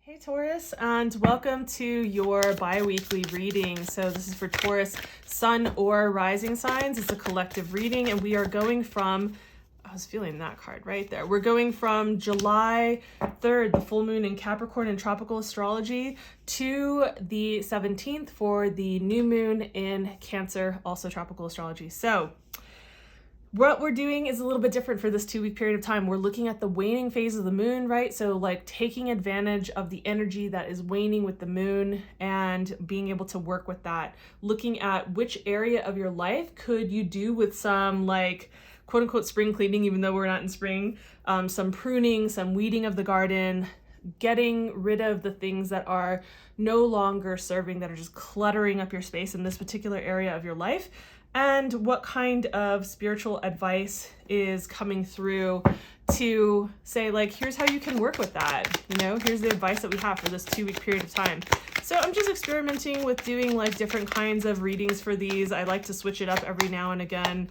Hey Taurus, and welcome to your bi-weekly reading. So this is for Taurus sun or rising signs. It's a collective reading, and we are going from, I was feeling that card right there. We're going from July 3rd, the full moon in Capricorn in tropical astrology, to the 17th for the new moon in Cancer, also tropical astrology. So what we're doing is a little bit different for this 2-week period of time. We're looking at the waning phase of the moon, right? So like taking advantage of the energy that is waning with the moon and being able to work with that. Looking at which area of your life could you do with some like quote unquote spring cleaning, even though we're not in spring, some pruning, some weeding of the garden, getting rid of the things that are no longer serving, that are just cluttering up your space in this particular area of your life. And what kind of spiritual advice is coming through to say, like, here's how you can work with that. You know, here's the advice that we have for this 2-week period of time. So I'm just experimenting with doing like different kinds of readings for these. I like to switch it up every now and again.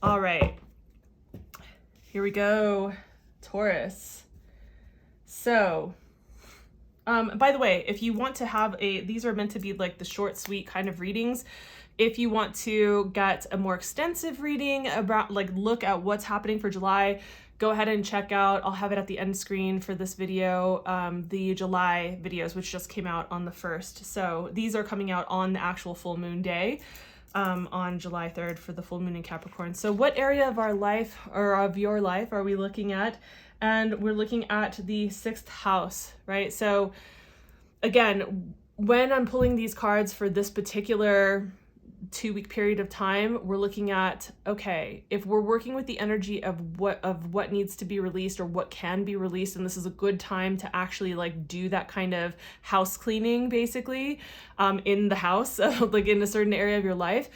All right, here we go, Taurus. So, by the way, if you want to have these are meant to be like the short, sweet kind of readings. If you want to get a more extensive reading about, like, look at what's happening for July, go ahead and check out, I'll have it at the end screen for this video, the July videos, which just came out on the 1st. So these are coming out on the actual full moon day, on July 3rd for the full moon in Capricorn. So what area of our life, or of your life, are we looking at? And we're looking at the 6th house, right? So again, when I'm pulling these cards for this particular 2-week period of time, we're looking at, okay, if we're working with the energy of what needs to be released or what can be released, and this is a good time to actually like do that kind of house cleaning, basically, in the house, like in a certain area of your life.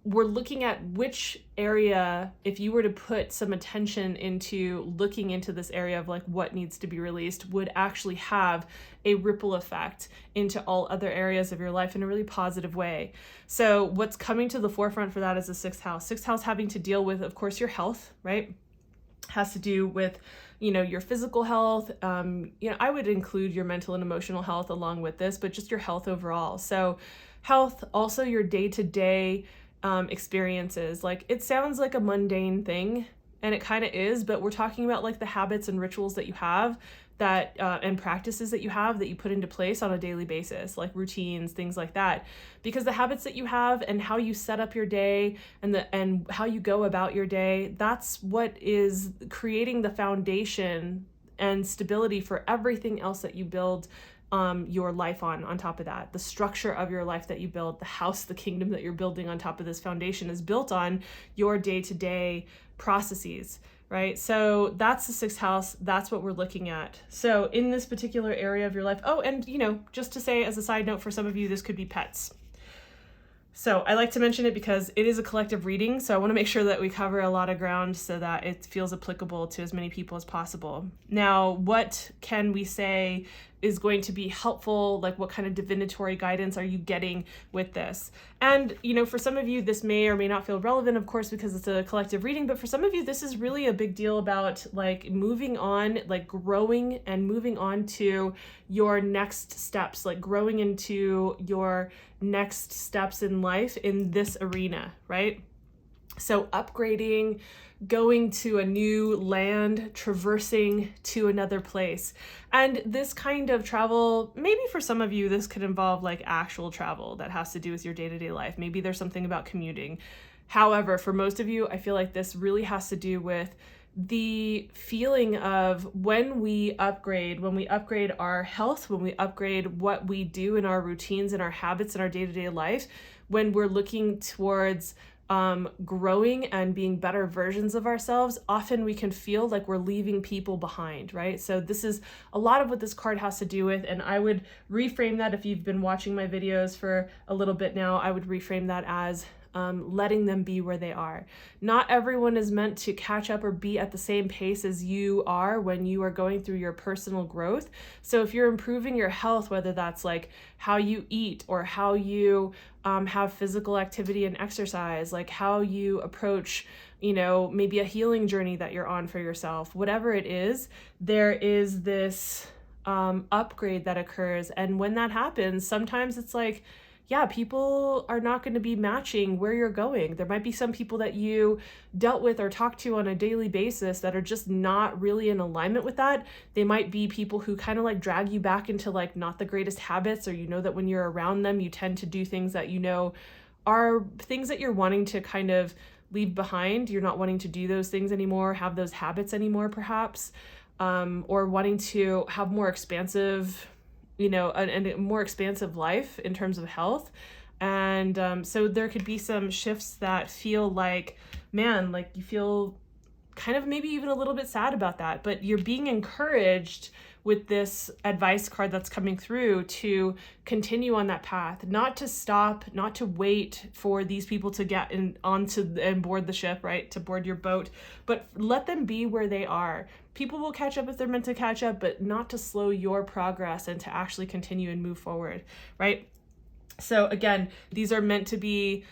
We're looking at which area, if you were to put some attention into looking into this area of like what needs to be released, would actually have a ripple effect into all other areas of your life in a really positive way. So what's coming to the forefront for that is the 6th house. 6th house having to deal with, of course, your health, right? Has to do with, you know, your physical health. You know, I would include your mental and emotional health along with this, but just your health overall. So health, also your day-to-day experiences. Like, it sounds like a mundane thing, and it kind of is, but we're talking about like the habits and rituals that you have, that and practices that you have, that you put into place on a daily basis, like routines, things like that. Because the habits that you have and how you set up your day and how you go about your day, that's what is creating the foundation and stability for everything else that you build your life on top of that. The structure of your life that you build, the house, the kingdom that you're building on top of this foundation is built on your day-to-day processes, right? So that's the 6th house. That's what we're looking at. So in this particular area of your life, oh, and you know, just to say as a side note, for some of you, this could be pets. So I like to mention it because it is a collective reading. So I want to make sure that we cover a lot of ground so that it feels applicable to as many people as possible. Now, what can we say is going to be helpful? Like, what kind of divinatory guidance are you getting with this? And, you know, for some of you, this may or may not feel relevant, of course, because it's a collective reading, but for some of you, this is really a big deal about like moving on, like growing and moving on to your next steps, like growing into your next steps in life in this arena, right? So upgrading, going to a new land, traversing to another place. And this kind of travel, maybe for some of you, this could involve like actual travel that has to do with your day-to-day life. Maybe there's something about commuting. However, for most of you, I feel like this really has to do with the feeling of when we upgrade our health, when we upgrade what we do in our routines and our habits in our day-to-day life, when we're looking towards growing and being better versions of ourselves, often we can feel like we're leaving people behind, right? So this is a lot of what this card has to do with, and I would reframe that, if you've been watching my videos for a little bit now, I would reframe that as letting them be where they are. Not everyone is meant to catch up or be at the same pace as you are when you are going through your personal growth. So if you're improving your health, whether that's like how you eat or how you have physical activity and exercise, like how you approach, you know, maybe a healing journey that you're on for yourself, whatever it is, there is this upgrade that occurs. And when that happens, sometimes it's like, yeah, people are not going to be matching where you're going. There might be some people that you dealt with or talked to on a daily basis that are just not really in alignment with that. They might be people who kind of like drag you back into like not the greatest habits, or you know that when you're around them, you tend to do things that you know are things that you're wanting to kind of leave behind. You're not wanting to do those things anymore, have those habits anymore, perhaps, or wanting to have more expansive, you know, a more expansive life in terms of health. And so there could be some shifts that feel like, man, like you feel kind of maybe even a little bit sad about that, but you're being encouraged with this advice card that's coming through to continue on that path, not to stop, not to wait for these people to get onto and board the ship, right? To board your boat, but let them be where they are. People will catch up if they're meant to catch up, but not to slow your progress and to actually continue and move forward, right? So again, these are meant to be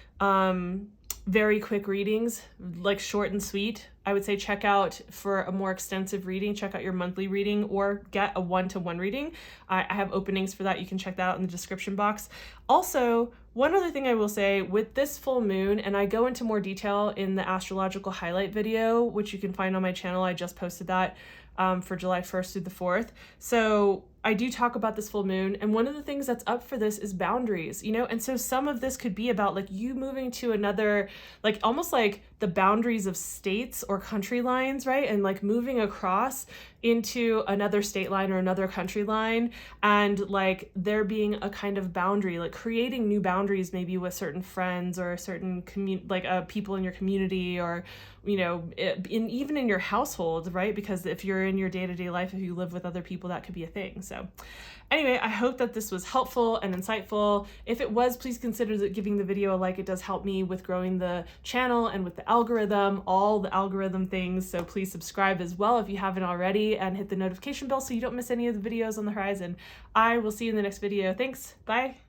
very quick readings, like short and sweet. I would say check out for a more extensive reading, check out your monthly reading or get a 1-to-1 reading. I have openings for that. You can check that out in the description box. Also, one other thing I will say with this full moon, and I go into more detail in the astrological highlight video, which you can find on my channel. I just posted that for July 1st through the 4th. So I do talk about this full moon, and one of the things that's up for this is boundaries, you know? And so some of this could be about like you moving to another, like almost like the boundaries of states or country lines, right? And like moving across into another state line or another country line, and like there being a kind of boundary, like creating new boundaries maybe with certain friends or certain people in your community, or you know, even in your household, right? Because if you're in your day-to-day life, if you live with other people, that could be a thing. So anyway, I hope that this was helpful and insightful. If it was, please consider giving the video a like. It does help me with growing the channel and with the algorithm, all the algorithm things. So please subscribe as well if you haven't already, and hit the notification bell so you don't miss any of the videos on the horizon. I will see you in the next video. Thanks. Bye.